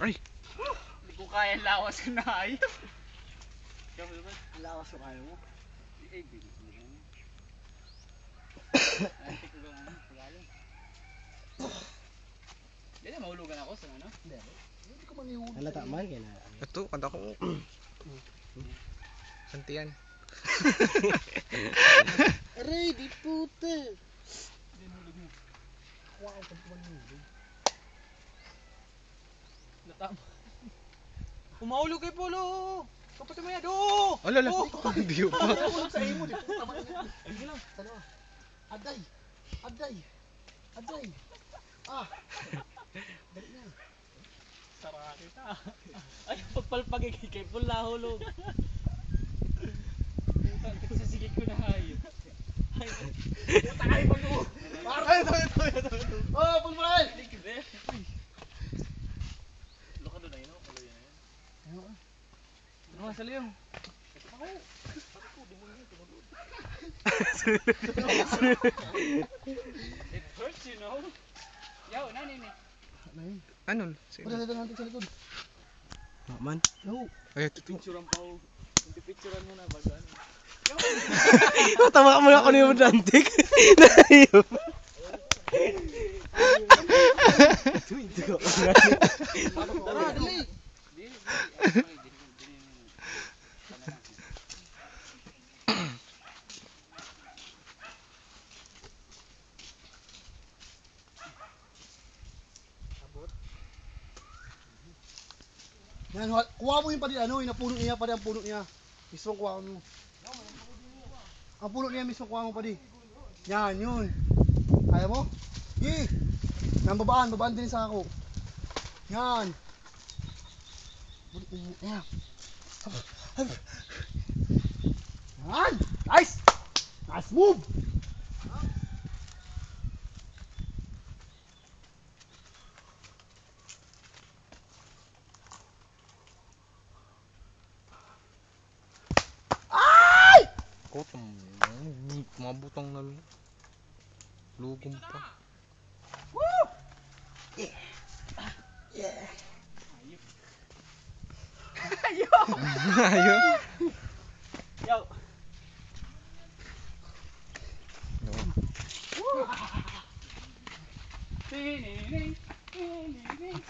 Ay! Hindi ko kaya lawas na ayos. Lawas ko kaya mo. Eh, bilis mo yan. Antik ko lang ano, pagalo. Hindi na mahulugan ako sa ano? Hindi ko manihuli. Halata man kaya na. Ito, kada ko. Santian. Aray, di puta. Hindi mahulog mo. Wow, pag manihuli. Natama. Umahulog kay Polo! Kapatid mo yan! Oo! Alala! Hindi pa. Tulog sa imo, di puta man. Sige lang, dalawa. Aday. Aday. Aday. Ah. Dali na. Sara kita. Ay, pagpalpag kay Polo nahulog. Putang, nagsasigit ko na hayop. Puta kayo pa mo. Para. Ito. Oh, pulpul. Likibe. Loka doon na yun, kaloy na yun. Ano nga sali yung? It hurts, you know? Yo, nani ni? Ano yun? Ano? Sino? Pwede natin natin sa likod. Man. No. Ay, ito. Picturean pa ako. Hindi picturean mo na bago ano. Tama mo na ako ni Dantik. Nayo. Tara, dali. Yan, kuha mo yung padi, ano, yung puno niya, padi ang puno niya. Mismo kuha mo. Ang puno niya mismo kuha mo padi. Yan, yun. Kaya mo? Ye! Yan, babaan din sa ako. Yan. Yan. Yan! Nice! Nice move! Kotong. Mabutang na lugong pa. Woo! Yeah. Yeah. Ayun. Yo! No. Woo! Tinining, tinining.